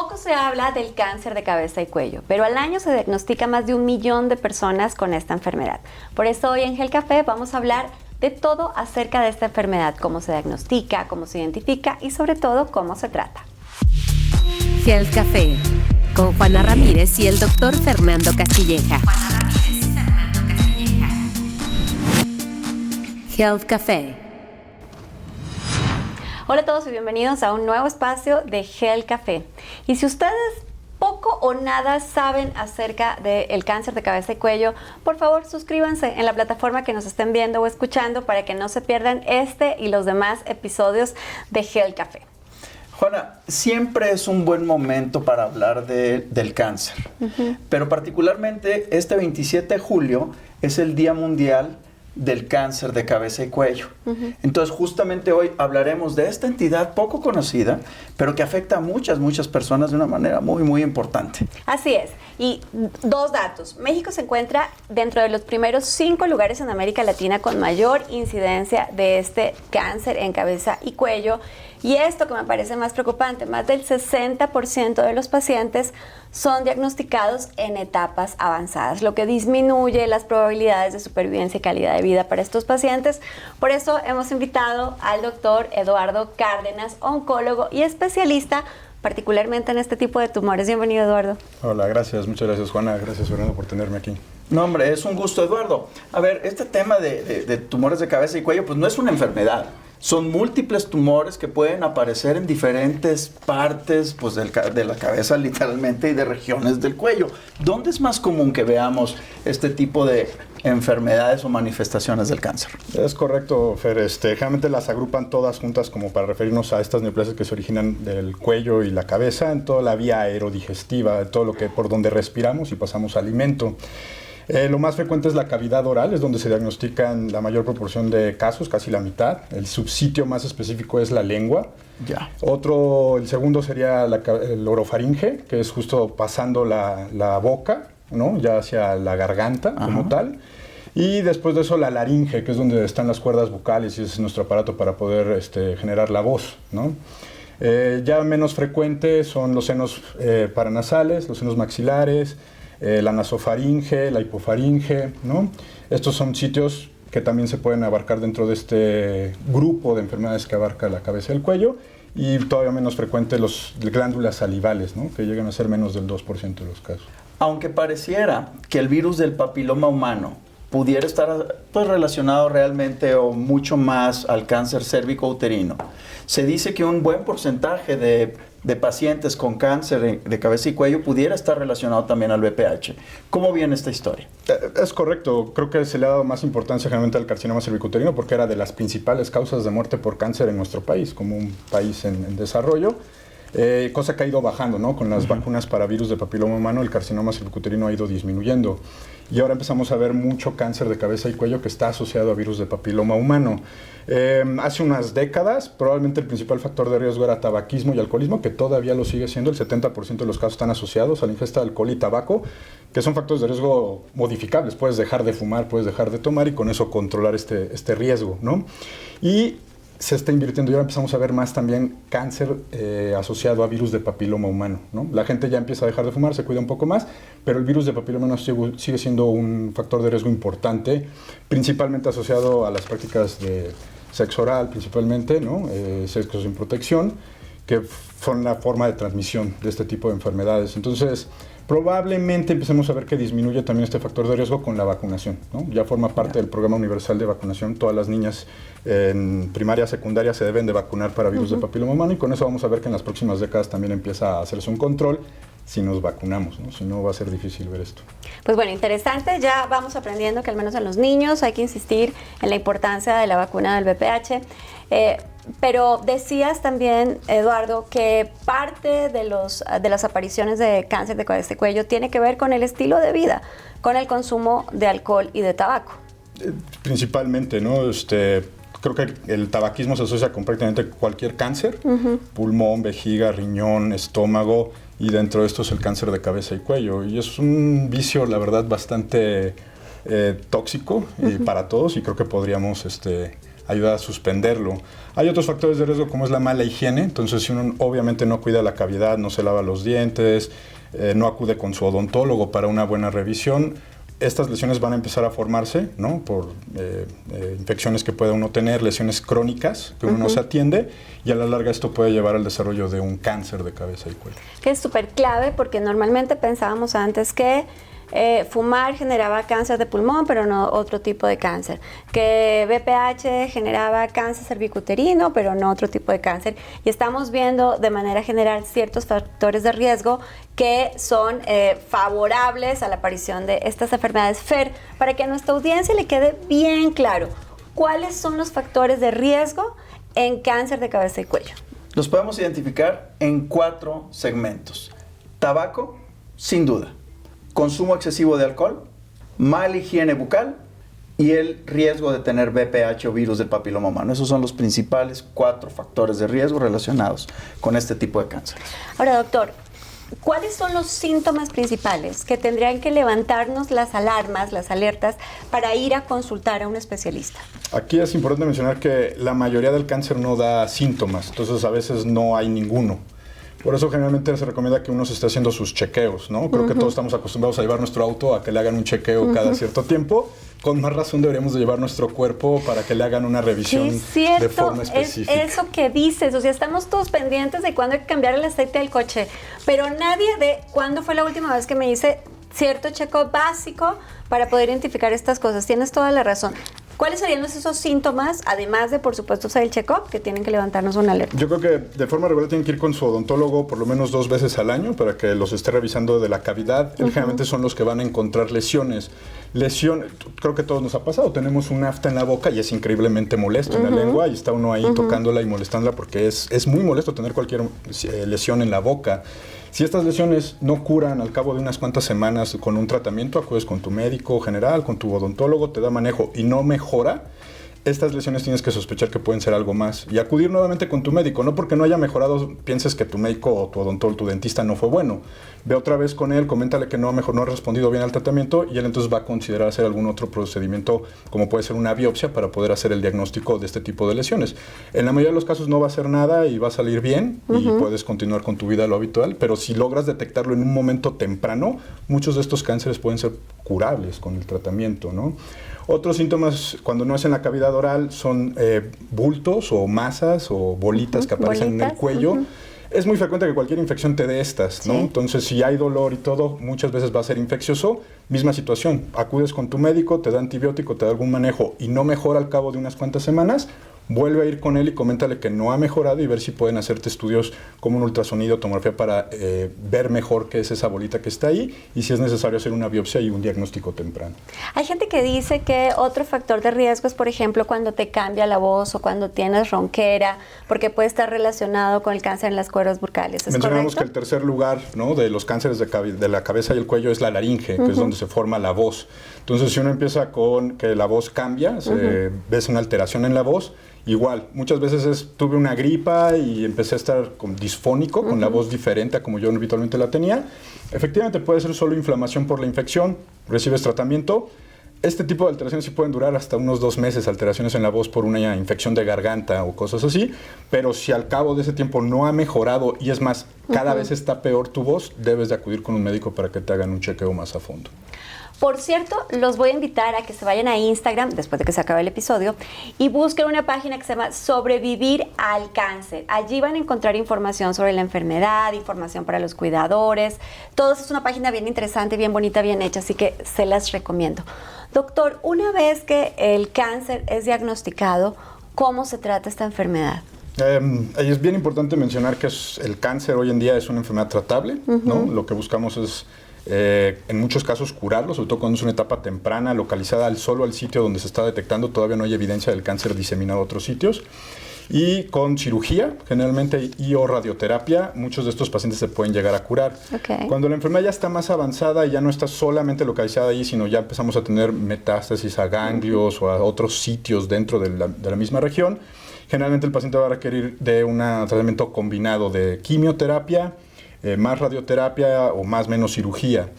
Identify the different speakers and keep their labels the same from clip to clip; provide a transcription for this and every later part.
Speaker 1: Poco se habla del cáncer de cabeza y cuello, pero al año se diagnostica más de 1 millón de personas con esta enfermedad. Por eso hoy en Gel Café vamos a hablar de todo acerca de esta enfermedad, cómo se diagnostica, cómo se identifica y sobre todo cómo se trata.
Speaker 2: Gel Café, con Juana Ramírez y el doctor Fernando Castilleja. Health Café.
Speaker 1: Hola a todos y bienvenidos a un nuevo espacio de Gel Café. Y si ustedes poco o nada saben acerca del cáncer de cabeza y cuello, por favor suscríbanse en la plataforma que nos estén viendo o escuchando para que no se pierdan este y los demás episodios de Gel Café.
Speaker 3: Juana, siempre es un buen momento para hablar del cáncer, pero particularmente este 27 de julio es el Día Mundial del Cáncer de Cabeza y Cuello. Entonces, justamente hoy hablaremos de esta entidad poco conocida, pero que afecta a muchas personas de una manera muy importante.
Speaker 1: Así es. Y 2 datos. México se encuentra dentro de los primeros 5 lugares en América Latina con mayor incidencia de este cáncer en cabeza y cuello. Y esto que me parece más preocupante, más del 60% de los pacientes son diagnosticados en etapas avanzadas, lo que disminuye las probabilidades de supervivencia y calidad de vida para estos pacientes. Por eso hemos invitado al doctor Eduardo Cárdenas, oncólogo y especialista particularmente en este tipo de tumores. Bienvenido, Eduardo.
Speaker 4: Hola, gracias. Muchas gracias, Juana. Gracias, Fernando, por tenerme aquí.
Speaker 3: No, hombre, es un gusto, Eduardo. A ver, este tema de tumores de cabeza y cuello, pues no es una enfermedad. Son múltiples tumores que pueden aparecer en diferentes partes pues, de la cabeza literalmente y de regiones del cuello. ¿Dónde es más común que veamos este tipo de enfermedades o manifestaciones del cáncer?
Speaker 4: Es correcto, Fer. Generalmente las agrupan todas juntas como para referirnos a estas neoplasias que se originan del cuello y la cabeza, en toda la vía aerodigestiva, todo lo que por donde respiramos y pasamos alimento. Lo más frecuente es la cavidad oral, es donde se diagnostican la mayor proporción de casos, casi la mitad. El subsitio más específico es la lengua.
Speaker 3: Ya.
Speaker 4: El segundo sería el orofaringe, que es justo pasando la boca, ¿no? Ya hacia la garganta como tal. Y después de eso la laringe, que es donde están las cuerdas vocales y es nuestro aparato para poder generar la voz, ¿no? Ya menos frecuente son los senos paranasales, los senos maxilares, la nasofaringe, la hipofaringe, ¿no? Estos son sitios que también se pueden abarcar dentro de este grupo de enfermedades que abarca la cabeza y el cuello, y todavía menos frecuente las glándulas salivales, ¿no? Que llegan a ser menos del 2% de los casos.
Speaker 3: Aunque pareciera que el virus del papiloma humano pudiera estar pues, relacionado realmente o mucho más al cáncer cérvico-uterino, se dice que un buen porcentaje de pacientes con cáncer de cabeza y cuello pudiera estar relacionado también al VPH. ¿Cómo viene esta historia?
Speaker 4: Es correcto. Creo que se le ha dado más importancia generalmente al carcinoma cervicouterino porque era de las principales causas de muerte por cáncer en nuestro país, como un país en desarrollo. Cosa que ha ido bajando, ¿no? Con las vacunas para virus de papiloma humano, el carcinoma cervicouterino ha ido disminuyendo. Y ahora empezamos a ver mucho cáncer de cabeza y cuello que está asociado a virus de papiloma humano. Hace unas décadas, probablemente el principal factor de riesgo era tabaquismo y alcoholismo, que todavía lo sigue siendo. El 70% de los casos están asociados a la ingesta de alcohol y tabaco, que son factores de riesgo modificables. Puedes dejar de fumar, puedes dejar de tomar y con eso controlar este riesgo, ¿no? Y se está invirtiendo y ahora empezamos a ver más también cáncer asociado a virus de papiloma humano, ¿no? La gente ya empieza a dejar de fumar, se cuida un poco más, pero el virus de papiloma humano sigue siendo un factor de riesgo importante, principalmente asociado a las prácticas de sexo oral, principalmente, ¿no? Sexo sin protección, que son la forma de transmisión de este tipo de enfermedades. Entonces, probablemente empecemos a ver que disminuye también este factor de riesgo con la vacunación, ¿no? Ya forma parte del programa universal de vacunación. Todas las niñas en primaria, secundaria se deben de vacunar para virus de papiloma humano y con eso vamos a ver que en las próximas décadas también empieza a hacerse un control si nos vacunamos, ¿no? Si no va a ser difícil ver esto.
Speaker 1: Pues bueno, interesante. Ya vamos aprendiendo que al menos en los niños hay que insistir en la importancia de la vacuna del VPH. Pero decías también, Eduardo, que parte de las apariciones de cáncer de cabeza y cuello tiene que ver con el estilo de vida, con el consumo de alcohol y de tabaco.
Speaker 4: Principalmente, ¿no? Creo que el tabaquismo se asocia con prácticamente cualquier cáncer, pulmón, vejiga, riñón, estómago, y dentro de esto es el cáncer de cabeza y cuello. Y es un vicio, la verdad, bastante tóxico para todos, y creo que podríamos ayuda a suspenderlo. Hay otros factores de riesgo como es la mala higiene, entonces si uno obviamente no cuida la cavidad, no se lava los dientes, no acude con su odontólogo para una buena revisión, estas lesiones van a empezar a formarse, ¿no? Por infecciones que puede uno tener, lesiones crónicas que uno no se atiende, y a la larga esto puede llevar al desarrollo de un cáncer de cabeza y cuello.
Speaker 1: Que es súper clave porque normalmente pensábamos antes que fumar generaba cáncer de pulmón, pero no otro tipo de cáncer. Que BPH generaba cáncer cervicuterino, pero no otro tipo de cáncer. Y estamos viendo de manera general ciertos factores de riesgo que son favorables a la aparición de estas enfermedades. Fer, para que a nuestra audiencia le quede bien claro, ¿cuáles son los factores de riesgo en cáncer de cabeza y cuello?
Speaker 3: Los podemos identificar en 4 segmentos. Tabaco, sin duda. Consumo excesivo de alcohol, mala higiene bucal y el riesgo de tener VPH o virus del papiloma humano. Esos son los principales 4 factores de riesgo relacionados con este tipo de cáncer.
Speaker 1: Ahora, doctor, ¿cuáles son los síntomas principales que tendrían que levantarnos las alarmas, las alertas, para ir a consultar a un especialista?
Speaker 4: Aquí es importante mencionar que la mayoría del cáncer no da síntomas, entonces a veces no hay ninguno. Por eso generalmente se recomienda que uno se esté haciendo sus chequeos, ¿no? Creo que todos estamos acostumbrados a llevar nuestro auto a que le hagan un chequeo cada cierto tiempo. Con más razón deberíamos de llevar nuestro cuerpo para que le hagan una revisión de forma específica.
Speaker 1: Es eso que dices, o sea, estamos todos pendientes de cuándo hay que cambiar el aceite del coche, pero nadie de cuándo fue la última vez que me hice cierto chequeo básico para poder identificar estas cosas. Tienes toda la razón. ¿Cuáles serían esos síntomas, además de, por supuesto, hacer el check-up, que tienen que levantarnos una alerta?
Speaker 4: Yo creo que de forma regular tienen que ir con su odontólogo por lo menos 2 veces al año para que los esté revisando de la cavidad. Generalmente son los que van a encontrar lesiones. Creo que a todos nos ha pasado. Tenemos un afta en la boca y es increíblemente molesto en la lengua y está uno ahí tocándola y molestándola porque es muy molesto tener cualquier lesión en la boca. Si estas lesiones no curan al cabo de unas cuantas semanas con un tratamiento, acudes con tu médico general, con tu odontólogo, te da manejo y no mejora, estas lesiones tienes que sospechar que pueden ser algo más y acudir nuevamente con tu médico. No porque no haya mejorado pienses que tu médico o tu odontólogo, tu dentista no fue bueno. Ve otra vez con él, coméntale que no ha respondido bien al tratamiento y él entonces va a considerar hacer algún otro procedimiento como puede ser una biopsia para poder hacer el diagnóstico de este tipo de lesiones. En la mayoría de los casos no va a hacer nada y va a salir bien y puedes continuar con tu vida lo habitual, pero si logras detectarlo en un momento temprano, muchos de estos cánceres pueden ser curables con el tratamiento, ¿no? Otros síntomas, cuando no es en la cavidad oral, son bultos o masas o bolitas que aparecen en el cuello. Es muy frecuente que cualquier infección te dé estas, ¿no? Sí. Entonces, si hay dolor y todo, muchas veces va a ser infeccioso. Misma situación, acudes con tu médico, te da antibiótico, te da algún manejo y no mejora al cabo de unas cuantas semanas, vuelve a ir con él y coméntale que no ha mejorado y ver si pueden hacerte estudios como un ultrasonido, tomografía para ver mejor qué es esa bolita que está ahí y si es necesario hacer una biopsia y un diagnóstico temprano.
Speaker 1: Hay gente que dice que otro factor de riesgo es, por ejemplo, cuando te cambia la voz o cuando tienes ronquera, porque puede estar relacionado con el cáncer en las cuerdas bucales. ¿Es
Speaker 4: Mencionamos
Speaker 1: correcto?
Speaker 4: Que el tercer lugar, ¿no?, de los cánceres de la cabeza y el cuello es la laringe, que es donde se forma la voz. Entonces, si uno empieza con que la voz cambia, ves una alteración en la voz. Igual, muchas veces tuve una gripa y empecé a estar disfónico, con la voz diferente a como yo habitualmente la tenía. Efectivamente puede ser solo inflamación por la infección, recibes tratamiento. Este tipo de alteraciones sí pueden durar hasta unos 2 meses, alteraciones en la voz por una infección de garganta o cosas así, pero si al cabo de ese tiempo no ha mejorado y es más, cada vez está peor tu voz, debes de acudir con un médico para que te hagan un chequeo más a fondo.
Speaker 1: Por cierto, los voy a invitar a que se vayan a Instagram, después de que se acabe el episodio, y busquen una página que se llama Sobrevivir al Cáncer. Allí van a encontrar información sobre la enfermedad, información para los cuidadores. Todo eso es una página bien interesante, bien bonita, bien hecha, así que se las recomiendo. Doctor, una vez que el cáncer es diagnosticado, ¿cómo se trata esta enfermedad?
Speaker 4: Es bien importante mencionar que el cáncer hoy en día es una enfermedad tratable, ¿no? Lo que buscamos es en muchos casos curarlo, sobre todo cuando es una etapa temprana, localizada solo al sitio donde se está detectando. Todavía no hay evidencia del cáncer diseminado a otros sitios. Y con cirugía, generalmente, y o radioterapia, muchos de estos pacientes se pueden llegar a curar.
Speaker 1: Okay.
Speaker 4: Cuando la enfermedad ya está más avanzada y ya no está solamente localizada ahí, sino ya empezamos a tener metástasis a ganglios o a otros sitios dentro de la misma región, generalmente el paciente va a requerir de un tratamiento combinado de quimioterapia, más radioterapia o más menos cirugía.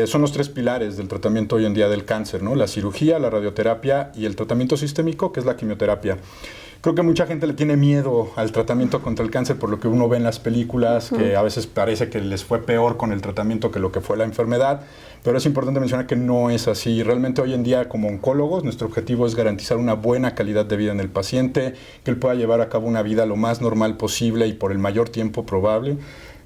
Speaker 4: Son los 3 pilares del tratamiento hoy en día del cáncer, ¿no? La cirugía, la radioterapia y el tratamiento sistémico, que es la quimioterapia. Creo que mucha gente le tiene miedo al tratamiento contra el cáncer por lo que uno ve en las películas, que a veces parece que les fue peor con el tratamiento que lo que fue la enfermedad, pero es importante mencionar que no es así. Realmente hoy en día como oncólogos nuestro objetivo es garantizar una buena calidad de vida en el paciente, que él pueda llevar a cabo una vida lo más normal posible y por el mayor tiempo probable.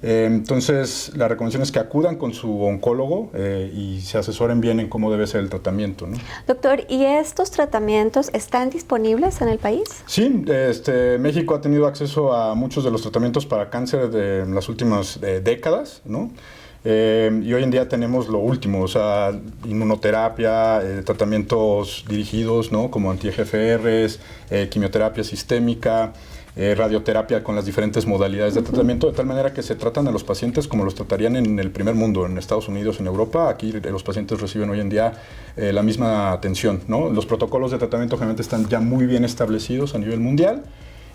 Speaker 4: Entonces, la recomendación es que acudan con su oncólogo y se asesoren bien en cómo debe ser el tratamiento, ¿no?
Speaker 1: Doctor, ¿y estos tratamientos están disponibles en el país?
Speaker 4: Sí, México ha tenido acceso a muchos de los tratamientos para cáncer de las últimas décadas, ¿no? Y hoy en día tenemos lo último, o sea, inmunoterapia, tratamientos dirigidos, ¿no? Como anti-EGFRs, quimioterapia sistémica, radioterapia con las diferentes modalidades de tratamiento, de tal manera que se tratan a los pacientes como los tratarían en el primer mundo, en Estados Unidos, en Europa. Aquí los pacientes reciben hoy en día la misma atención, ¿no? Los protocolos de tratamiento generalmente están ya muy bien establecidos a nivel mundial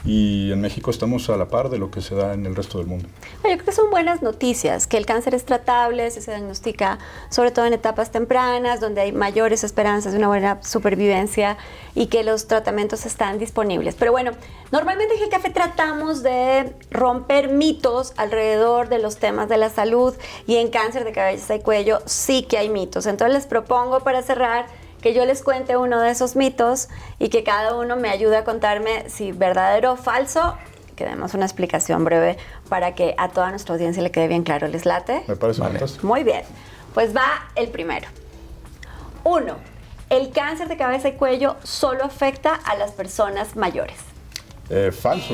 Speaker 4: y en México estamos a la par de lo que se da en el resto del mundo.
Speaker 1: Yo creo que son buenas noticias, que el cáncer es tratable, se diagnostica sobre todo en etapas tempranas, donde hay mayores esperanzas de una buena supervivencia y que los tratamientos están disponibles. Pero bueno, normalmente en el café tratamos de romper mitos alrededor de los temas de la salud y en cáncer de cabeza y cuello sí que hay mitos. Entonces les propongo para cerrar que yo les cuente uno de esos mitos y que cada uno me ayude a contarme si verdadero o falso, que demos una explicación breve para que a toda nuestra audiencia le quede bien claro. ¿Les late?
Speaker 4: Me parece fantástico.
Speaker 1: Muy bien, pues va el primero. 1. El cáncer de cabeza y cuello solo afecta a las personas mayores.
Speaker 4: Falso.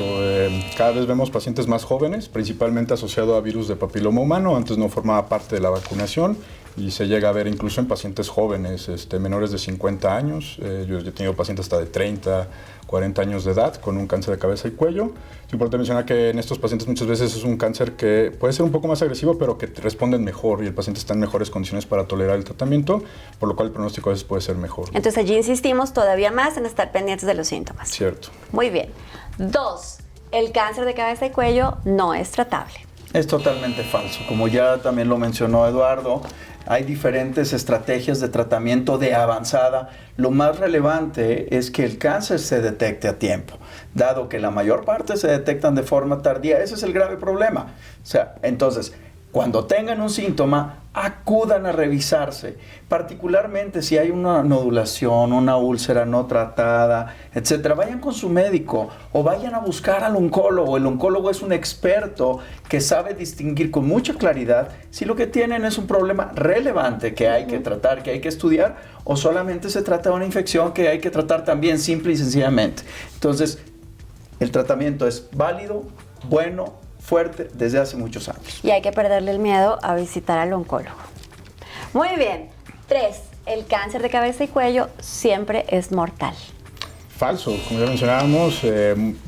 Speaker 4: Cada vez vemos pacientes más jóvenes, principalmente asociado a virus de papiloma humano. Antes no formaba parte de la vacunación y se llega a ver incluso en pacientes jóvenes, menores de 50 años. Yo he tenido pacientes hasta de 30, 40 años de edad con un cáncer de cabeza y cuello. Es importante mencionar que en estos pacientes muchas veces es un cáncer que puede ser un poco más agresivo, pero que responden mejor y el paciente está en mejores condiciones para tolerar el tratamiento, por lo cual el pronóstico a veces puede ser mejor.
Speaker 1: Entonces allí insistimos todavía más en estar pendientes de los síntomas.
Speaker 4: Cierto.
Speaker 1: Muy bien. 2. El cáncer de cabeza y cuello no es tratable.
Speaker 3: Es totalmente falso. Como ya también lo mencionó Eduardo, hay diferentes estrategias de tratamiento de avanzada. Lo más relevante es que el cáncer se detecte a tiempo. Dado que la mayor parte se detectan de forma tardía, ese es el grave problema. O sea, entonces, cuando tengan un síntoma, acudan a revisarse, particularmente si hay una nodulación, una úlcera no tratada, etcétera. Vayan con su médico o vayan a buscar al oncólogo. El oncólogo es un experto que sabe distinguir con mucha claridad si lo que tienen es un problema relevante que hay que tratar, que hay que estudiar, o solamente se trata de una infección que hay que tratar también simple y sencillamente. Entonces, el tratamiento es válido, bueno, fuerte desde hace muchos años.
Speaker 1: Y hay que perderle el miedo a visitar al oncólogo. Muy bien. 3. El cáncer de cabeza y cuello siempre es mortal.
Speaker 4: Falso. Como ya mencionábamos,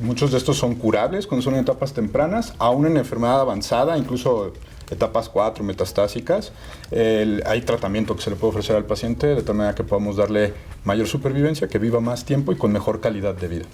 Speaker 4: muchos de estos son curables cuando son en etapas tempranas, aún en enfermedad avanzada, incluso etapas 4, metastásicas. Hay tratamiento que se le puede ofrecer al paciente de tal manera que podamos darle mayor supervivencia, que viva más tiempo y con mejor calidad de vida.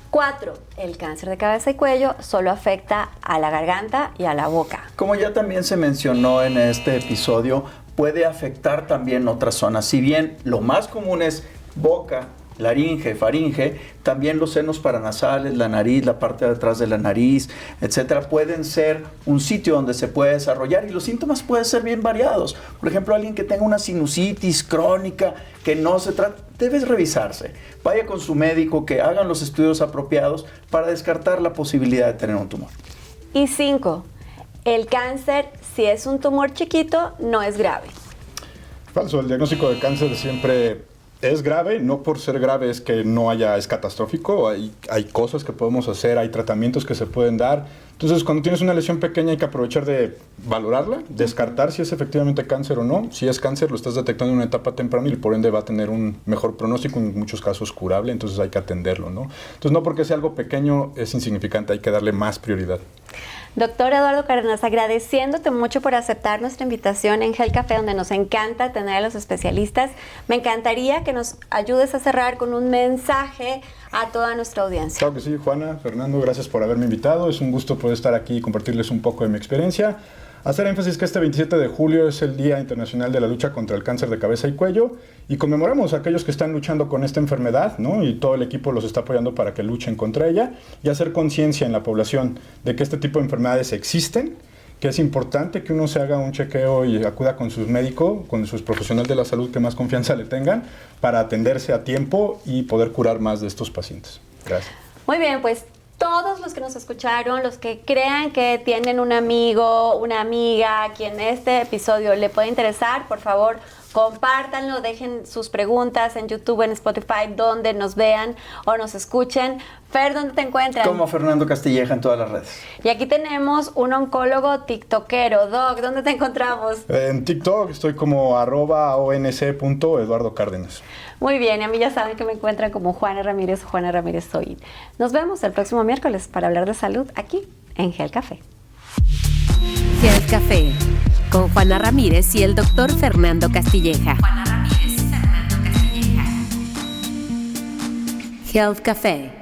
Speaker 1: 4. El cáncer de cabeza y cuello solo afecta a la garganta y a la boca.
Speaker 3: Como ya también se mencionó en este episodio, puede afectar también otras zonas. Si bien lo más común es boca, laringe, faringe, también los senos paranasales, la nariz, la parte de atrás de la nariz, etcétera, pueden ser un sitio donde se puede desarrollar y los síntomas pueden ser bien variados. Por ejemplo, alguien que tenga una sinusitis crónica que no se trata, debe revisarse. Vaya con su médico, que hagan los estudios apropiados para descartar la posibilidad de tener un tumor.
Speaker 1: Y 5. El cáncer, si es un tumor chiquito, no es grave.
Speaker 4: Falso. El diagnóstico de cáncer siempre es grave, no por ser grave es que no es catastrófico, hay cosas que podemos hacer, hay tratamientos que se pueden dar. Entonces, cuando tienes una lesión pequeña hay que aprovechar de valorarla, descartar si es efectivamente cáncer o no. Si es cáncer, lo estás detectando en una etapa temprana y por ende va a tener un mejor pronóstico, en muchos casos curable, entonces hay que atenderlo, ¿no? Entonces, no porque sea algo pequeño es insignificante, hay que darle más prioridad.
Speaker 1: Doctor Eduardo Cárdenas, agradeciéndote mucho por aceptar nuestra invitación en Health Café, donde nos encanta tener a los especialistas. Me encantaría que nos ayudes a cerrar con un mensaje a toda nuestra audiencia.
Speaker 4: Claro que sí, Juana, Fernando, gracias por haberme invitado. Es un gusto poder estar aquí y compartirles un poco de mi experiencia. Hacer énfasis que este 27 de julio es el Día Internacional de la Lucha contra el Cáncer de Cabeza y Cuello y conmemoramos a aquellos que están luchando con esta enfermedad, ¿no? Y todo el equipo los está apoyando para que luchen contra ella y hacer conciencia en la población de que este tipo de enfermedades existen, que es importante que uno se haga un chequeo y acuda con sus médicos, con sus profesionales de la salud que más confianza le tengan para atenderse a tiempo y poder curar más de estos pacientes. Gracias.
Speaker 1: Muy bien, pues todos los que nos escucharon, los que crean que tienen un amigo, una amiga a quien este episodio le puede interesar, por favor, compártanlo, dejen sus preguntas en YouTube, en Spotify, donde nos vean o nos escuchen. Fer, ¿dónde te encuentran?
Speaker 3: Como Fernando Castilleja en todas las redes.
Speaker 1: Y aquí tenemos un oncólogo tiktokero. Doc, ¿dónde te encontramos?
Speaker 4: En TikTok estoy como @onc.eduardo Cárdenas.
Speaker 1: Muy bien, y a mí ya saben que me encuentran como Juana Ramírez o Juana Ramírez Soy. Nos vemos el próximo miércoles para hablar de salud aquí en Health Café.
Speaker 2: Health Café, con Juana Ramírez y el doctor Fernando Castilleja. Health Café.